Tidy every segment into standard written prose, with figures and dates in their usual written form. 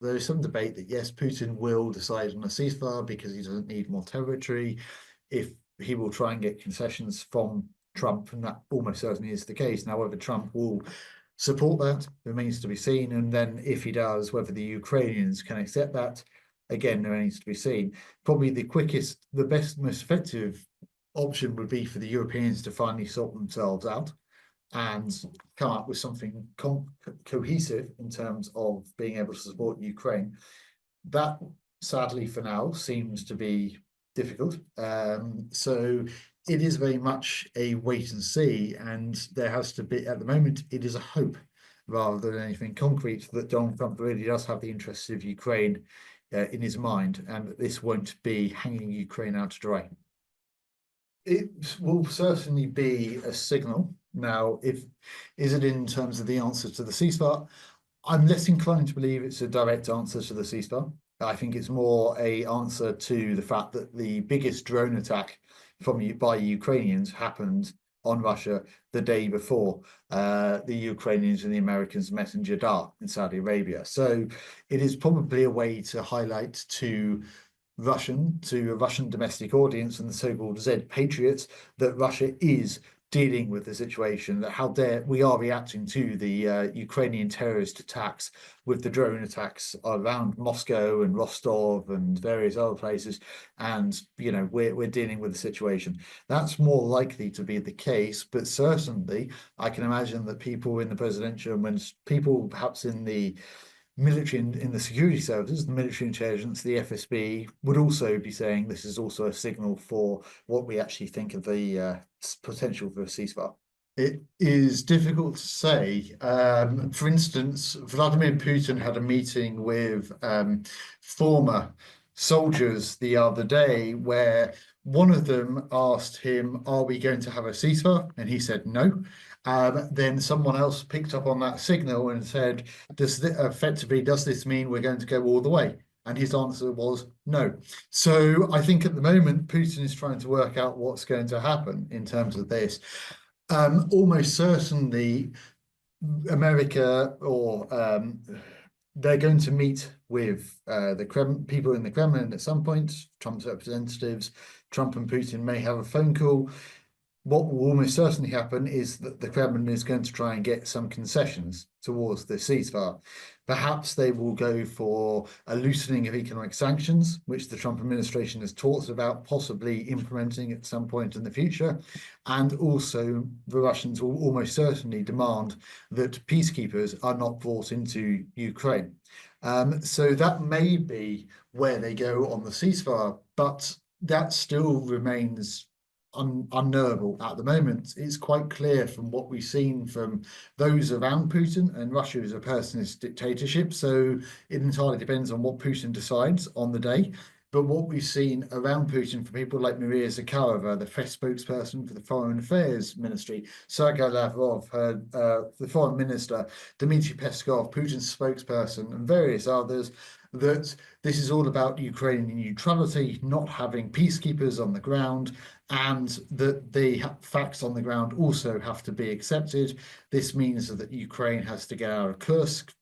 there is some debate that yes, Putin will decide on a ceasefire because he doesn't need more territory. If he will try and get concessions from Trump, and that almost certainly is the case. Now, whether Trump will support that remains to be seen. And then if he does, whether the Ukrainians can accept that, again, remains to be seen. Probably the quickest, the best, most effective option would be for the Europeans to finally sort themselves out and come up with something cohesive in terms of being able to support Ukraine. That, sadly, for now, seems to be difficult. So it is very much a wait and see, and there has to be, at the moment, it is a hope rather than anything concrete that Donald Trump really does have the interests of Ukraine in his mind, and that this won't be hanging Ukraine out to dry. It will certainly be a signal. Now, is it in terms of the answer to the ceasefire? I'm less inclined to believe it's a direct answer to the ceasefire. I think it's more a answer to the fact that the biggest drone attack by Ukrainians happened on Russia the day before the Ukrainians and the Americans met in Jeddah in Saudi Arabia. So it is probably a way to highlight to a Russian domestic audience and the so-called Z patriots that Russia is dealing with the situation, that how dare we are reacting to the Ukrainian terrorist attacks with the drone attacks around Moscow and Rostov and various other places, and we're dealing with the situation. That's more likely to be the case, but certainly I can imagine that people in the presidential, when people perhaps in the military in the security services, the military intelligence, the FSB, would also be saying this is also a signal for what we actually think of the potential for a ceasefire. It is difficult to say. For instance, Vladimir Putin had a meeting with former soldiers the other day where one of them asked him, "Are we going to have a ceasefire?" And he said no. Then someone else picked up on that signal and said, does this mean we're going to go all the way? And his answer was no. So I think at the moment, Putin is trying to work out what's going to happen in terms of this. Almost certainly, America or they're going to meet with the people in the Kremlin at some point, Trump's representatives. Trump and Putin may have a phone call. What will almost certainly happen is that the Kremlin is going to try and get some concessions towards the ceasefire. Perhaps they will go for a loosening of economic sanctions, which the Trump administration has talked about possibly implementing at some point in the future. And also, the Russians will almost certainly demand that peacekeepers are not brought into Ukraine. So that may be where they go on the ceasefire, but that still remains unknowable at the moment. It's quite clear from what we've seen from those around Putin, and Russia is a personalist dictatorship, so it entirely depends on what Putin decides on the day. But what we've seen around Putin from people like Maria Zakharova, the press spokesperson for the Foreign Affairs Ministry, Sergei Lavrov, the Foreign Minister, Dmitry Peskov, Putin's spokesperson, and various others, that this is all about Ukrainian neutrality, not having peacekeepers on the ground, and that the facts on the ground also have to be accepted. This means that Ukraine has to get out of Kursk.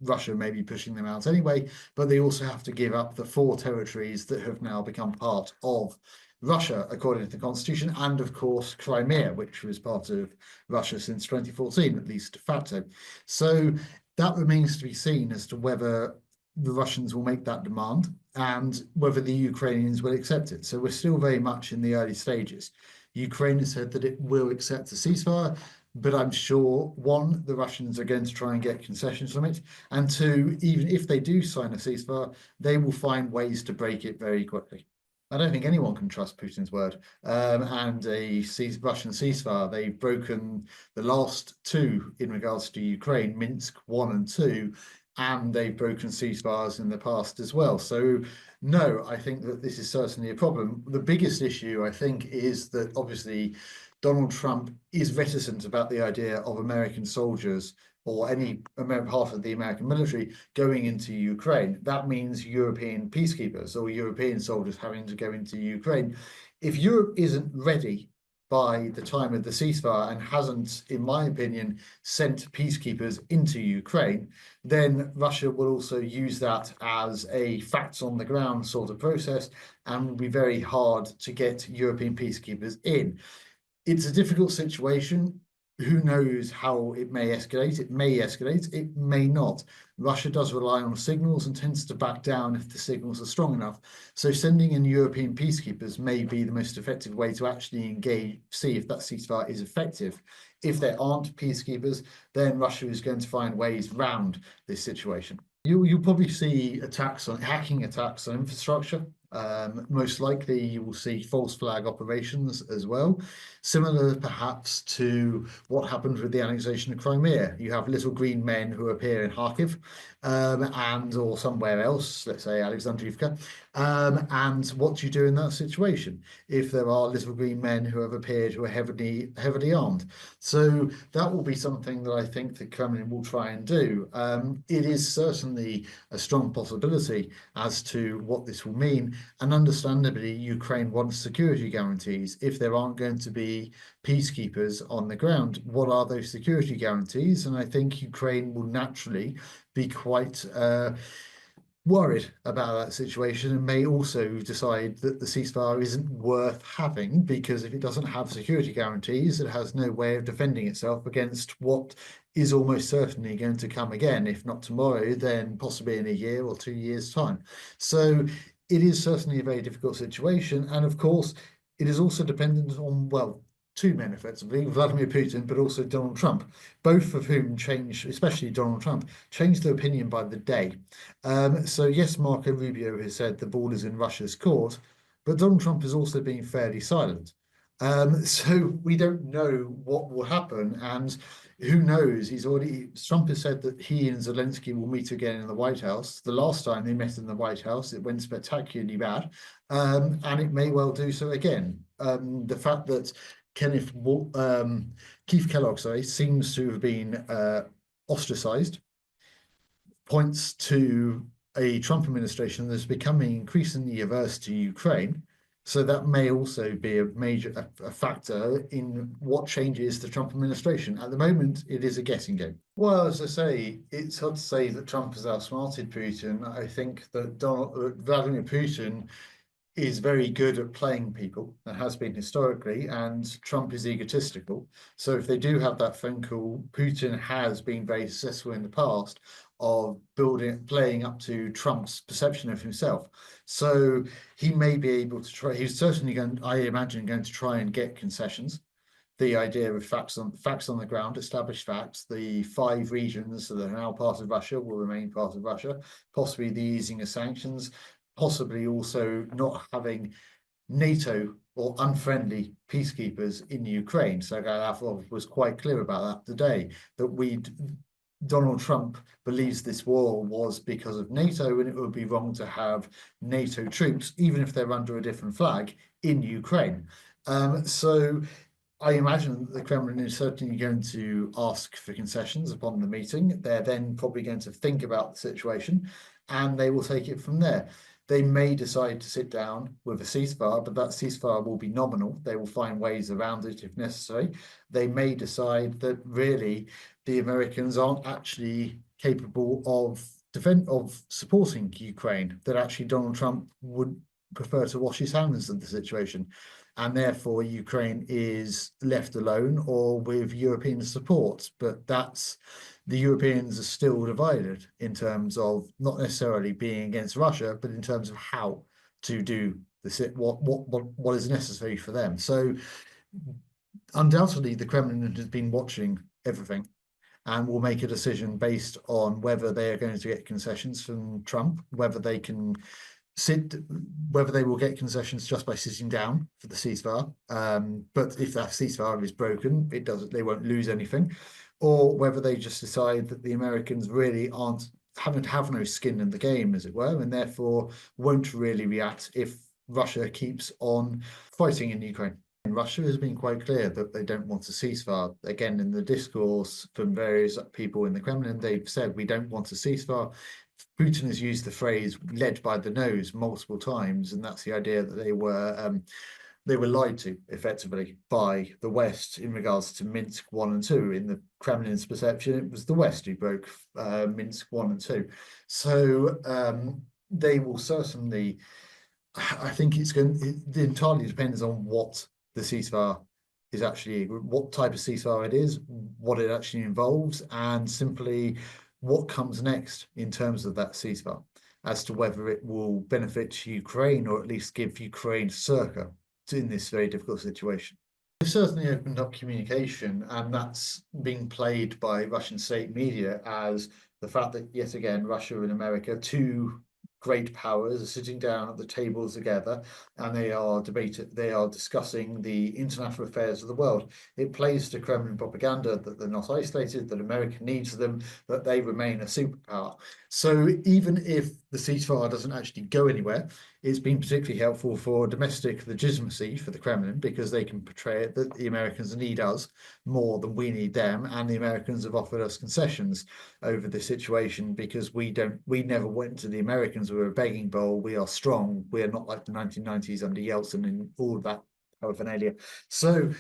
Russia may be pushing them out anyway, but they also have to give up the 4 territories that have now become part of Russia, according to the constitution, and of course Crimea, which was part of Russia since 2014, at least de facto. So that remains to be seen as to whether the Russians will make that demand and whether the Ukrainians will accept it. So we're still very much in the early stages. Ukraine has said that it will accept a ceasefire, but I'm sure, one, the Russians are going to try and get concessions from it, and two, even if they do sign a ceasefire, they will find ways to break it very quickly. I don't think anyone can trust Putin's word. And a Russian ceasefire, they've broken the last 2 in regards to Ukraine, Minsk 1 and 2, and they've broken ceasefires in the past as well. So no, I think that this is certainly a problem. The biggest issue, I think, is that obviously Donald Trump is reticent about the idea of American soldiers or any part of the American military going into Ukraine. That means European peacekeepers or European soldiers having to go into Ukraine. If Europe isn't ready by the time of the ceasefire and hasn't, in my opinion, sent peacekeepers into Ukraine, then Russia will also use that as a facts on the ground sort of process and will be very hard to get European peacekeepers in. It's a difficult situation. Who knows how it may escalate? It may escalate, it may not. Russia does rely on signals and tends to back down if the signals are strong enough. So sending in European peacekeepers may be the most effective way to actually engage, see if that ceasefire is effective. If there aren't peacekeepers, then Russia is going to find ways around this situation. You'll probably see hacking attacks on infrastructure. Most likely you will see false flag operations as well, similar perhaps to what happened with the annexation of Crimea. You have little green men who appear in Kharkiv and or somewhere else, let's say Alexandrivka. And what do you do in that situation if there are little green men who have appeared who are heavily armed? So that will be something that I think the Kremlin will try and do. It is certainly a strong possibility as to what this will mean. And understandably, Ukraine wants security guarantees. If there aren't going to be peacekeepers on the ground, what are those security guarantees? And I think Ukraine will naturally be quite worried about that situation and may also decide that the ceasefire isn't worth having, because if it doesn't have security guarantees, it has no way of defending itself against what is almost certainly going to come again, if not tomorrow, then possibly in a year or 2 years' time. So it is certainly a very difficult situation. And of course, it is also dependent on, well, two men effectively, Vladimir Putin, but also Donald Trump, both of whom change, especially Donald Trump, changed their opinion by the day. So yes, Marco Rubio has said the ball is in Russia's court, but Donald Trump has also been fairly silent. So we don't know what will happen, and who knows? Trump has said that he and Zelensky will meet again in the White House. The last time they met in the White House, it went spectacularly bad, and it may well do so again. The fact that Keith Kellogg, seems to have been ostracized points to a Trump administration that's becoming increasingly averse to Ukraine. So that may also be a factor in what changes the Trump administration. At the moment, it is a guessing game. Well, as I say, it's hard to say that Trump has outsmarted Putin. I think that Vladimir Putin is very good at playing people and has been historically, and Trump is egotistical. So if they do have that phone call, Putin has been very successful in the past of playing up to Trump's perception of himself. So he may be able to try, he's certainly I imagine, going to try and get concessions. The idea of facts on the ground, established facts, the 5 regions that are now part of Russia will remain part of Russia, possibly the easing of sanctions, possibly also not having NATO or unfriendly peacekeepers in Ukraine. Sergei Lavrov was quite clear about that today, that Donald Trump believes this war was because of NATO, and it would be wrong to have NATO troops, even if they're under a different flag, in Ukraine. So I imagine that the Kremlin is certainly going to ask for concessions upon the meeting. They're then probably going to think about the situation, and they will take it from there. They may decide to sit down with a ceasefire, but that ceasefire will be nominal. They will find ways around it if necessary. They may decide that really the Americans aren't actually capable of supporting Ukraine, that actually Donald Trump would prefer to wash his hands of the situation, and therefore Ukraine is left alone or with European support. But the Europeans are still divided in terms of not necessarily being against Russia, but in terms of how to do what is necessary for them. So undoubtedly, the Kremlin has been watching everything and will make a decision based on whether they are going to get concessions from Trump, whether they will get concessions just by sitting down for the ceasefire. But if that ceasefire is broken, they won't lose anything, or whether they just decide that the Americans really have no skin in the game, as it were, and therefore won't really react if Russia keeps on fighting in Ukraine. And Russia has been quite clear that they don't want a ceasefire. Again, in the discourse from various people in the Kremlin, they've said we don't want a ceasefire. Putin has used the phrase "led by the nose" multiple times, and that's the idea that they were they were lied to effectively by the West in regards to Minsk 1 and 2. In the Kremlin's perception, it was the West who broke Minsk 1 and 2. So they will certainly, I think it entirely depends on what the ceasefire is actually, what type of ceasefire it is, what it actually involves, and simply what comes next in terms of that ceasefire, as to whether it will benefit Ukraine or at least give Ukraine circa in this very difficult situation. They've certainly opened up communication, and that's being played by Russian state media as the fact that, yet again, Russia and America, two great powers, are sitting down at the table together, and they are discussing the international affairs of the world. It plays to Kremlin propaganda that they're not isolated, that America needs them, that they remain a superpower. So even if the ceasefire doesn't actually go anywhere, it's been particularly helpful for domestic legitimacy for the Kremlin, because they can portray it that the Americans need us more than we need them, and the Americans have offered us concessions over this situation because we never went to the Americans with a begging bowl. We are strong. We are not like the 1990s under Yeltsin and all of that paraphernalia. So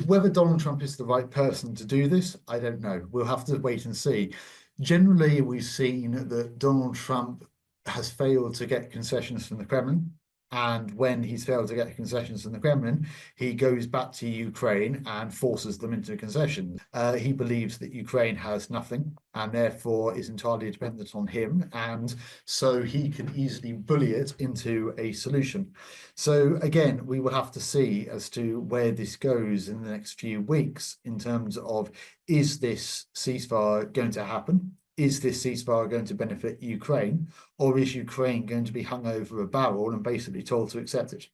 whether Donald Trump is the right person to do this, I don't know. We'll have to wait and see. Generally, we've seen that Donald Trump has failed to get concessions from the Kremlin. And when he's failed to get concessions from the Kremlin, he goes back to Ukraine and forces them into concessions. He believes that Ukraine has nothing and therefore is entirely dependent on him. And so he can easily bully it into a solution. So again, we will have to see as to where this goes in the next few weeks in terms of, is this ceasefire going to happen? Is this ceasefire going to benefit Ukraine, or is Ukraine going to be hung over a barrel and basically told to accept it?